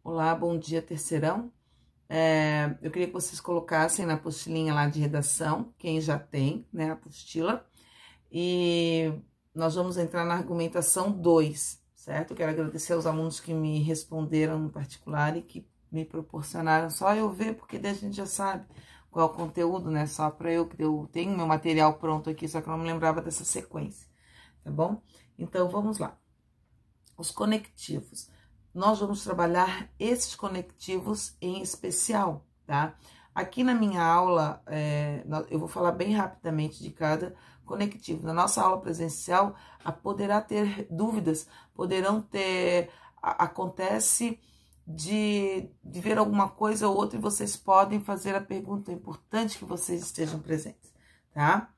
Olá, bom dia, terceirão. Eu queria que vocês colocassem na apostilinha lá de redação, quem já tem, né, a apostila. E nós vamos entrar na argumentação 2, certo? Eu quero agradecer aos alunos que me responderam no particular e que me proporcionaram só eu ver, porque daí a gente já sabe qual é o conteúdo, né? Só para eu, que eu tenho meu material pronto aqui, só que eu não me lembrava dessa sequência, tá bom? Então, vamos lá. Os conectivos. Nós vamos trabalhar esses conectivos em especial, tá? Aqui na minha aula, eu vou falar bem rapidamente de cada conectivo. Na nossa aula presencial, poderá ter dúvidas, poderão ter... Acontece de ver alguma coisa ou outra e vocês podem fazer a pergunta. É importante que vocês estejam presentes, tá?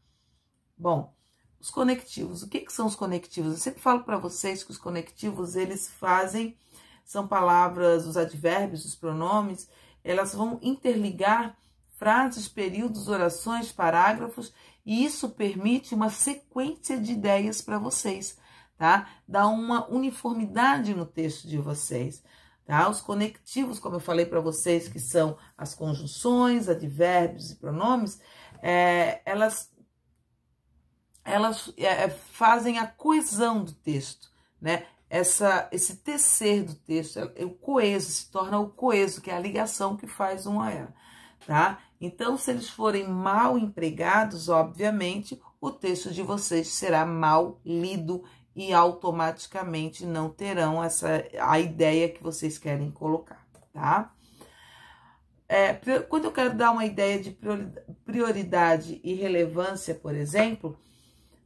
Bom, os conectivos. O que são os conectivos? Eu sempre falo para vocês que os conectivos, eles são palavras, os advérbios, os pronomes, elas vão interligar frases, períodos, orações, parágrafos, e isso permite uma sequência de ideias para vocês, tá? Dá uma uniformidade no texto de vocês, tá? Os conectivos, como eu falei para vocês, que são as conjunções, advérbios e pronomes, elas fazem a coesão do texto, né? Esse tecer do texto, o coeso, se torna o coeso, que é a ligação que faz uma a ela, tá? Então, se eles forem mal empregados, obviamente, o texto de vocês será mal lido e automaticamente não terão a ideia que vocês querem colocar, tá? Quando eu quero dar uma ideia de prioridade e relevância, por exemplo,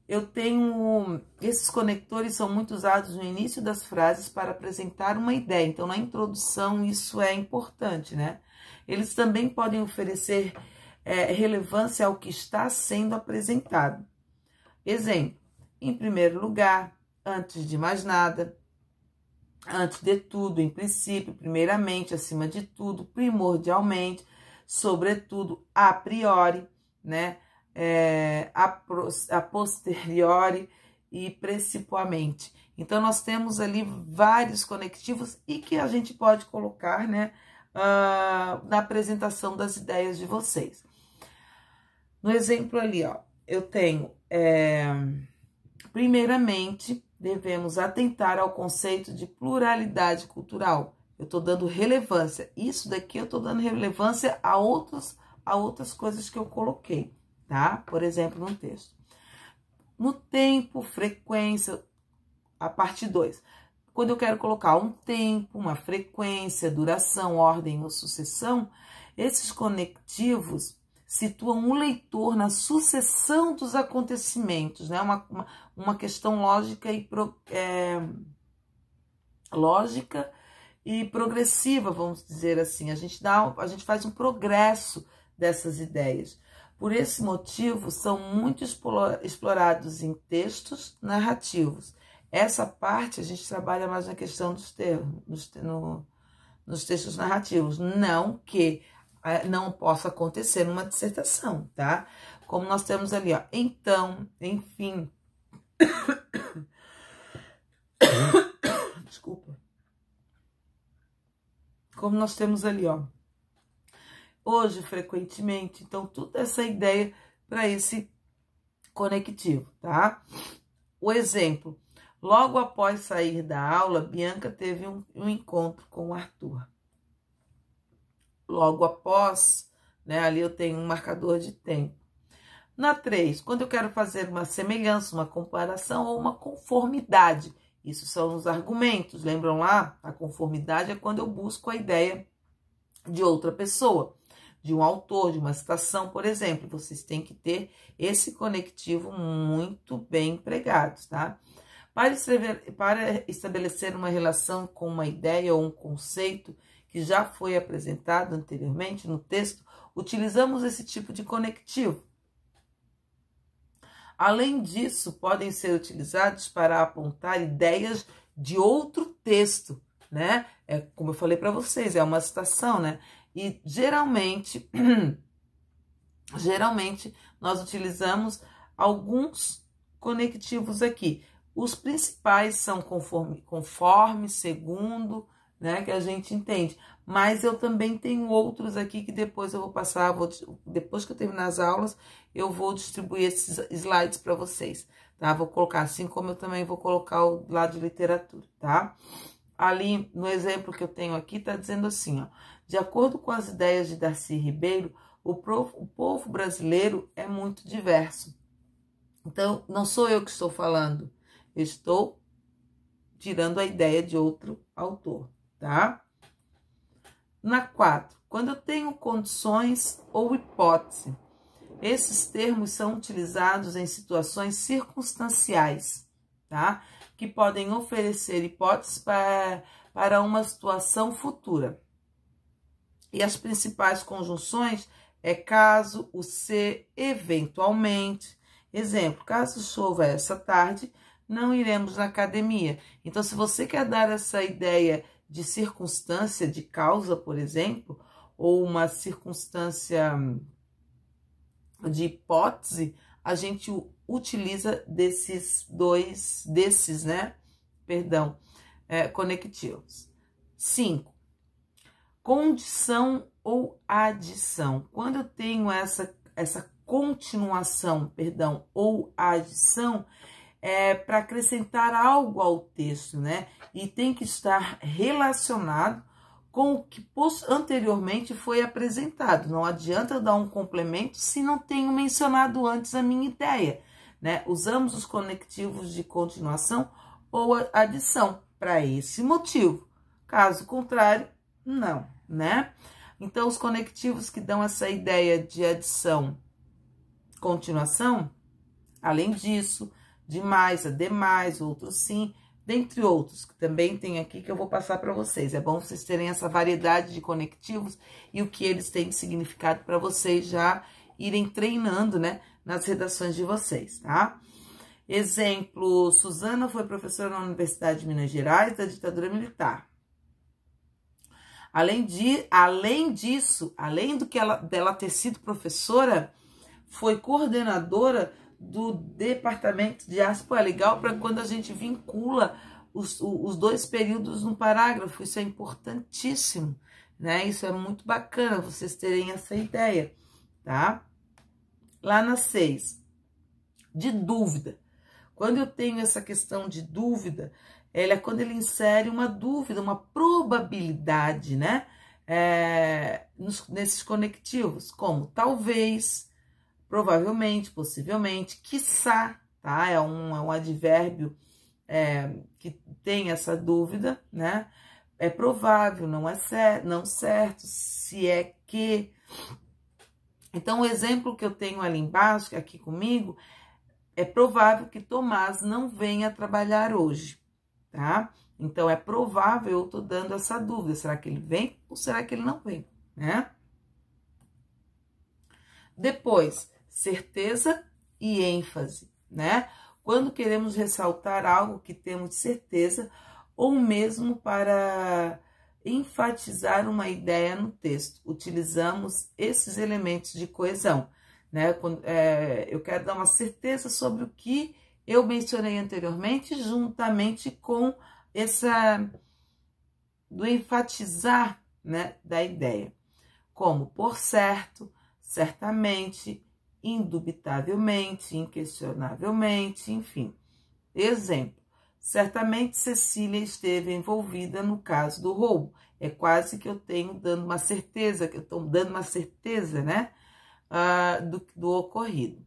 eu tenho... Esses conectores são muito usados no início das frases para apresentar uma ideia. Então, na introdução, isso é importante, né? Eles também podem oferecer relevância ao que está sendo apresentado. Exemplo: em primeiro lugar, antes de mais nada, antes de tudo, em princípio, primeiramente, acima de tudo, primordialmente, sobretudo, a priori, né? A posteriori e principalmente. Então, nós temos ali vários conectivos e que a gente pode colocar, né, na apresentação das ideias de vocês. No exemplo ali, ó, eu tenho, primeiramente, devemos atentar ao conceito de pluralidade cultural. Eu estou dando relevância. Isso daqui eu estou dando relevância a outras coisas que eu coloquei, tá? Por exemplo, no texto. No tempo, frequência, a parte 2. Quando eu quero colocar um tempo, uma frequência, duração, ordem ou sucessão, esses conectivos situam o leitor na sucessão dos acontecimentos, né? Uma questão lógica lógica e progressiva, vamos dizer assim. A gente faz um progresso dessas ideias. Por esse motivo, são muito explorados em textos narrativos. Essa parte a gente trabalha mais na questão dos termos, nos textos narrativos. Não que não possa acontecer numa dissertação, tá? Como nós temos ali, ó, então, enfim. Desculpa. Como nós temos ali, ó, hoje, frequentemente. Então, toda essa ideia para esse conectivo, tá? O exemplo: logo após sair da aula, Bianca teve um encontro com o Arthur. Logo após, né? Ali eu tenho um marcador de tempo. Na 3, quando eu quero fazer uma semelhança, uma comparação ou uma conformidade. Isso são os argumentos, lembram lá? A conformidade é quando eu busco a ideia de outra pessoa, de um autor, de uma citação, por exemplo. Vocês têm que ter esse conectivo muito bem empregado, tá? Para estabelecer uma relação com uma ideia ou um conceito que já foi apresentado anteriormente no texto, utilizamos esse tipo de conectivo. Além disso, podem ser utilizados para apontar ideias de outro texto, né? Como eu falei para vocês, é uma citação, né? E geralmente nós utilizamos alguns conectivos aqui. Os principais são conforme, segundo, né, que a gente entende. Mas eu também tenho outros aqui que depois eu vou passar, depois que eu terminar as aulas, eu vou distribuir esses slides para vocês, tá? Vou colocar, assim como eu também vou colocar o lado de literatura, tá? Ali, no exemplo que eu tenho aqui, tá dizendo assim, ó, de acordo com as ideias de Darcy Ribeiro, o povo brasileiro é muito diverso. Então, não sou eu que estou falando, eu estou tirando a ideia de outro autor, tá? Na 4, quando eu tenho condições ou hipótese, esses termos são utilizados em situações circunstanciais, tá? Que podem oferecer hipóteses para uma situação futura. E as principais conjunções é caso, o se, eventualmente. Exemplo, caso chova essa tarde, não iremos na academia. Então, se você quer dar essa ideia de circunstância, de causa, por exemplo, ou uma circunstância de hipótese, a gente utiliza desses, né? Perdão, conectivos. 5. Condição ou adição. Quando eu tenho essa continuação, perdão, ou adição, para acrescentar algo ao texto, né? E tem que estar relacionado com o que anteriormente foi apresentado. Não adianta eu dar um complemento se não tenho mencionado antes a minha ideia, né? Usamos os conectivos de continuação ou adição para esse motivo. Caso contrário, não, né? Então, os conectivos que dão essa ideia de adição, continuação, além disso, demais, ademais, outros sim, dentre outros, que também tem aqui que eu vou passar para vocês. É bom vocês terem essa variedade de conectivos e o que eles têm de significado para vocês já irem treinando, né, nas redações de vocês, tá? Exemplo, Suzana foi professora na Universidade de Minas Gerais da ditadura militar. Além disso, além dela ter sido professora, foi coordenadora do departamento de arte. Pô, é legal para quando a gente vincula os dois períodos no parágrafo, isso é importantíssimo, né? Isso é muito bacana, vocês terem essa ideia, tá? Lá na 6, de dúvida. Quando eu tenho essa questão de dúvida, ela é quando ele insere uma dúvida, uma probabilidade, né? Nesses conectivos, como talvez, provavelmente, possivelmente, quiçá, tá? É um advérbio que tem essa dúvida, né? É provável, não é certo, não certo, se é que. Então, o exemplo que eu tenho ali embaixo, aqui comigo, é provável que Tomás não venha trabalhar hoje, tá? Então, é provável, eu tô dando essa dúvida, será que ele vem ou será que ele não vem, né? Depois, certeza e ênfase, né? Quando queremos ressaltar algo que temos certeza ou mesmo para enfatizar uma ideia no texto, utilizamos esses elementos de coesão, né? Eu quero dar uma certeza sobre o que eu mencionei anteriormente, juntamente com do enfatizar, né, da ideia, como por certo, certamente, indubitavelmente, inquestionavelmente, enfim. Exemplo, certamente Cecília esteve envolvida no caso do roubo. É quase que eu tenho dando uma certeza, que eu estou dando uma certeza, né, do ocorrido.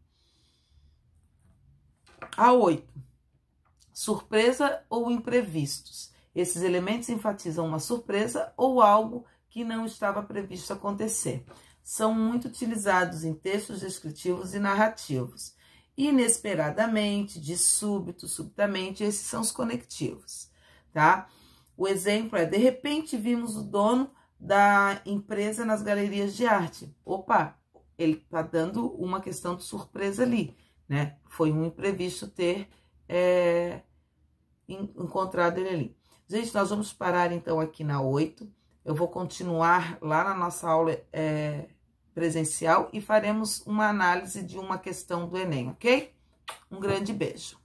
A 8, surpresa ou imprevistos. Esses elementos enfatizam uma surpresa ou algo que não estava previsto acontecer. São muito utilizados em textos descritivos e narrativos. Inesperadamente, de súbito, subitamente, esses são os conectivos, tá? O exemplo é, de repente vimos o dono da empresa nas galerias de arte. Opa, ele tá dando uma questão de surpresa ali, né? Foi um imprevisto ter encontrado ele ali. Gente, nós vamos parar então aqui na 8. Eu vou continuar lá na nossa aula presencial e faremos uma análise de uma questão do Enem, ok? Um grande beijo.